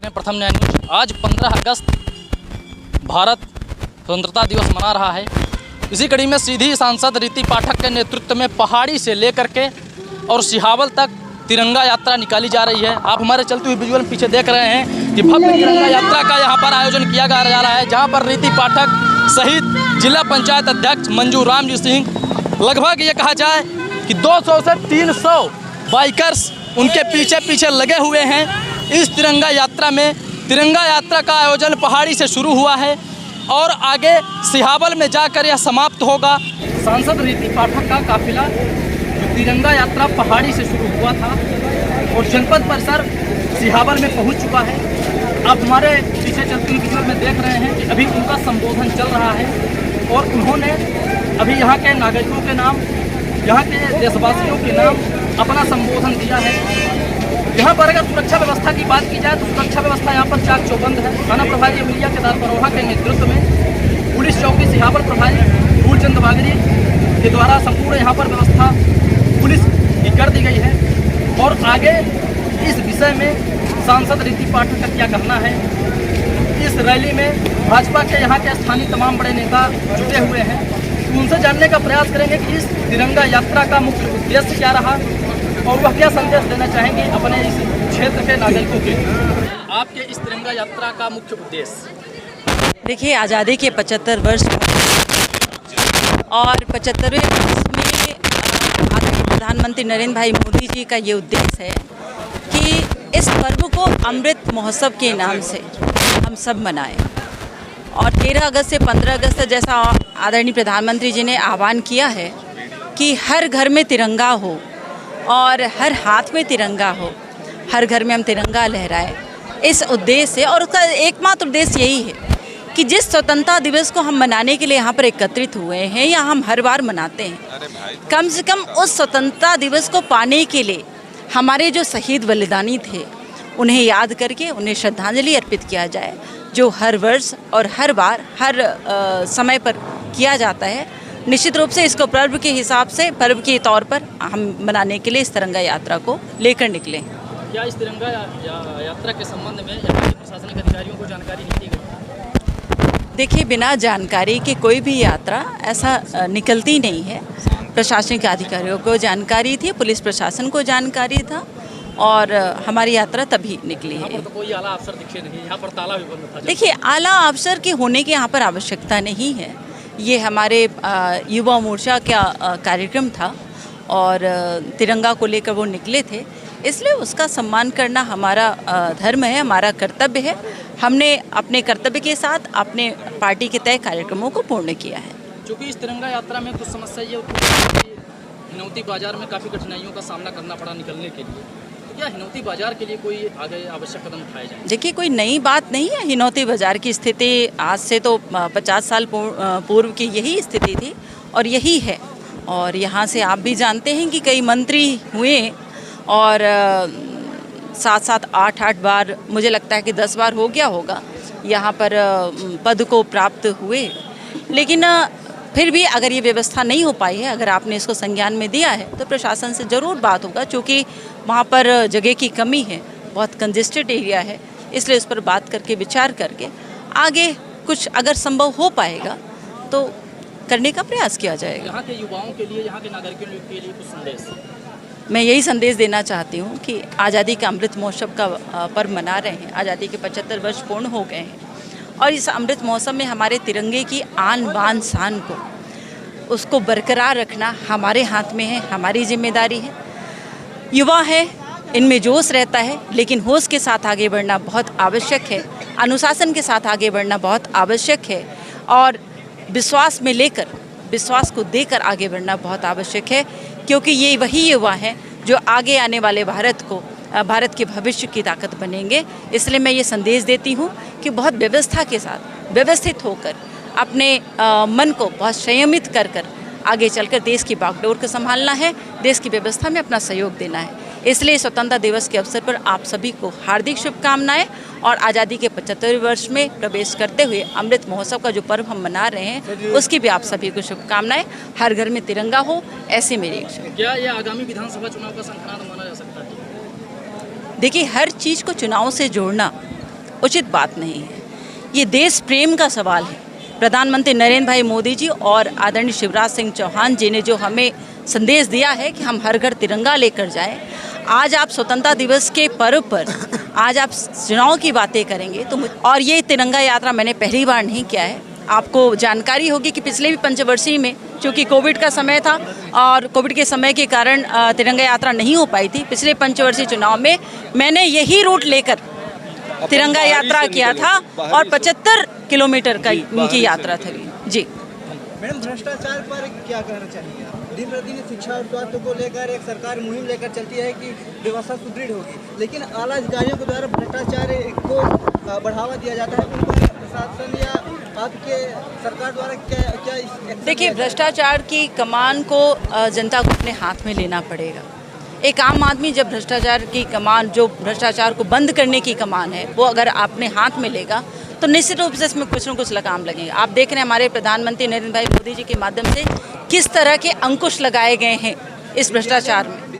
प्रथम न्याय न्यूज। आज 15 अगस्त भारत स्वतंत्रता दिवस मना रहा है। इसी कड़ी में सीधी सांसद रीति पाठक के नेतृत्व में पहाड़ी से लेकर के और सिहावल तक तिरंगा यात्रा निकाली जा रही है। आप हमारे चलते हुए विजुअल पीछे देख रहे हैं कि भव्य तिरंगा यात्रा का यहाँ पर आयोजन किया जा रहा है, जहाँ पर रीति पाठक सहित जिला पंचायत अध्यक्ष मंजू राम जी सिंह, लगभग ये कहा जाए कि 200 से 300 बाइकर्स उनके पीछे पीछे लगे हुए हैं। इस तिरंगा यात्रा में तिरंगा यात्रा का आयोजन पहाड़ी से शुरू हुआ है और आगे सिहावल में जाकर यह समाप्त होगा। सांसद रीति पाठक का काफिला जो तिरंगा यात्रा पहाड़ी से शुरू हुआ था और जनपद परिसर सिहावल में पहुंच चुका है। आप हमारे पीछे चलते हुए विजुअल में देख रहे हैं कि अभी उनका संबोधन चल रहा है और उन्होंने अभी यहाँ के नागरिकों के नाम, यहाँ के देशवासियों के नाम अपना संबोधन दिया है। यहाँ पर अगर सुरक्षा व्यवस्था की बात की जाए तो सुरक्षा व्यवस्था यहाँ पर चाक चौबंद है। थाना प्रभारी अमलिया केदार परोहा के नेतृत्व में पुलिस चौकी सिहावल प्रभारी फूलचंद बागरी के द्वारा संपूर्ण यहाँ पर व्यवस्था पुलिस की कर दी गई है। और आगे इस विषय में सांसद रीति पाठक का क्या कहना है, इस रैली में भाजपा के यहाँ के स्थानीय तमाम बड़े नेता जुटे हुए हैं, उनसे जानने का प्रयास करेंगे कि इस तिरंगा यात्रा का मुख्य उद्देश्य क्या रहा और वह क्या संदेश देना चाहेंगे अपने इस क्षेत्र के नागरिकों के। आपके इस तिरंगा यात्रा का मुख्य उद्देश्य? देखिए, आज़ादी के 75 वर्ष और 75वें वर्ष में आदरणीय प्रधानमंत्री नरेंद्र भाई मोदी जी का ये उद्देश्य है कि इस पर्व को अमृत महोत्सव के नाम से हम सब मनाएं। और 13 अगस्त से 15 अगस्त तक जैसा आदरणीय प्रधानमंत्री जी ने आह्वान किया है कि हर घर में तिरंगा हो और हर हाथ में तिरंगा हो, हर घर में हम तिरंगा लहराएं, इस उद्देश्य से। और उसका एकमात्र उद्देश्य यही है कि जिस स्वतंत्रता दिवस को हम मनाने के लिए यहाँ पर एकत्रित हुए हैं या हम हर बार मनाते हैं, कम से कम उस स्वतंत्रता दिवस को पाने के लिए हमारे जो शहीद बलिदानी थे उन्हें याद करके उन्हें श्रद्धांजलि अर्पित किया जाए, जो हर वर्ष और हर बार हर समय पर किया जाता है। निश्चित रूप से इसको पर्व के हिसाब से, पर्व के तौर पर हम मनाने के लिए इस तिरंगा यात्रा को लेकर निकले। क्या इस तिरंगा यात्रा के संबंध में प्रशासनिक अधिकारियों को जानकारी नहीं दी गई? देखिए, बिना जानकारी के कोई भी यात्रा ऐसा निकलती नहीं है। प्रशासनिक अधिकारियों को जानकारी थी, पुलिस प्रशासन को जानकारी था और हमारी यात्रा तभी निकली है। यहाँ पर तो कोई आला अफसर दिखे नहीं, यहाँ पर ताला भी बंद था। देखिए, आला अफसर के होने की यहाँ पर आवश्यकता नहीं है। ये हमारे युवा मोर्चा का कार्यक्रम था और तिरंगा को लेकर वो निकले थे, इसलिए उसका सम्मान करना हमारा धर्म है, हमारा कर्तव्य है। हमने अपने कर्तव्य के साथ अपने पार्टी के तय कार्यक्रमों को पूर्ण किया है। क्योंकि इस तिरंगा यात्रा में कुछ समस्या ये हिनौती बाजार में काफ़ी कठिनाइयों का सामना करना पड़ा निकलने के लिए, तो क्या हिनौती बाजार के लिए कोई आगे आवश्यक कदम उठाए जाए? देखिए, कोई नई बात नहीं है। हिनौती बाजार की स्थिति आज से तो 50 साल पूर्व की यही स्थिति थी और यही है। और यहाँ से आप भी जानते हैं कि कई मंत्री हुए और 7-7, 8-8 बार, मुझे लगता है कि 10 बार हो गया होगा, यहाँ पर पद को प्राप्त हुए। लेकिन फिर भी अगर ये व्यवस्था नहीं हो पाई है, अगर आपने इसको संज्ञान में दिया है तो प्रशासन से ज़रूर बात होगा, क्योंकि वहाँ पर जगह की कमी है, बहुत कंजेस्टेड एरिया है, इसलिए उस पर बात करके विचार करके आगे कुछ अगर संभव हो पाएगा तो करने का प्रयास किया जाएगा। यहाँ के युवाओं के लिए, यहाँ के नागरिकों के लिए कुछ संदेश? मैं यही संदेश देना चाहती हूँ कि आज़ादी का अमृत महोत्सव का पर्व मना रहे हैं। आज़ादी के 75 वर्ष पूर्ण हो गए हैं और इस अमृत महोत्सव में हमारे तिरंगे की आन बान शान को, उसको बरकरार रखना हमारे हाथ में है, हमारी जिम्मेदारी है। युवा है, इनमें जोश रहता है, लेकिन होश के साथ आगे बढ़ना बहुत आवश्यक है, अनुशासन के साथ आगे बढ़ना बहुत आवश्यक है और विश्वास में लेकर, विश्वास को देकर आगे बढ़ना बहुत आवश्यक है, क्योंकि ये वही युवा हैं जो आगे आने वाले भारत के भविष्य की ताकत बनेंगे। इसलिए मैं ये संदेश देती हूँ कि बहुत व्यवस्था के साथ, व्यवस्थित होकर, अपने मन को बहुत संयमित कर आगे चलकर देश की बागडोर को संभालना है, देश की व्यवस्था में अपना सहयोग देना है। इसलिए स्वतंत्रता दिवस के अवसर पर आप सभी को हार्दिक शुभकामनाएं और आज़ादी के 75वें वर्ष में प्रवेश करते हुए अमृत महोत्सव का जो पर्व हम मना रहे हैं उसकी भी आप सभी को शुभकामनाएं। हर घर में तिरंगा हो, ऐसे मेरी इच्छा। क्या ये आगामी विधानसभा चुनाव का संखनाद माना जा सकता है? देखिए, हर चीज़ को चुनाव से जोड़ना उचित बात नहीं है। ये देश प्रेम का सवाल है। प्रधानमंत्री नरेंद्र भाई मोदी जी और आदरणीय शिवराज सिंह चौहान जी ने जो हमें संदेश दिया है कि हम हर घर तिरंगा लेकर जाएं, आज आप स्वतंत्रता दिवस के पर्व पर आज आप चुनाव की बातें करेंगे तो और ये तिरंगा यात्रा मैंने पहली बार नहीं किया है। आपको जानकारी होगी कि पिछले भी पंचवर्षीय में, चूँकि कोविड का समय था और कोविड के समय के कारण तिरंगा यात्रा नहीं हो पाई थी, पिछले पंचवर्षीय चुनाव में मैंने यही रूट लेकर तिरंगा यात्रा किया था और 75 किलोमीटर का उनकी यात्रा थी। जी मैडम, भ्रष्टाचार पर क्या कहना चाहिए? दिन प्रतिदिन शिक्षा और स्वास्थ्य को लेकर एक सरकार मुहिम लेकर चलती है कि व्यवस्था सुदृढ़ होगी, लेकिन आला अधिकारियों के द्वारा भ्रष्टाचार को बढ़ावा दिया जाता है। उन पर प्रशासन या आपके सरकार द्वारा क्या देखिए, भ्रष्टाचार की कमान को जनता को अपने हाथ में लेना पड़ेगा। एक आम आदमी जब भ्रष्टाचार की कमान, जो भ्रष्टाचार को बंद करने की कमान है, वो अगर अपने हाथ में लेगा तो निश्चित रूप से इसमें कुछ न कुछ लगाम लगेगा। आप देख रहे हैं हमारे प्रधानमंत्री नरेंद्र भाई मोदी जी के माध्यम से किस तरह के अंकुश लगाए गए हैं इस भ्रष्टाचार में।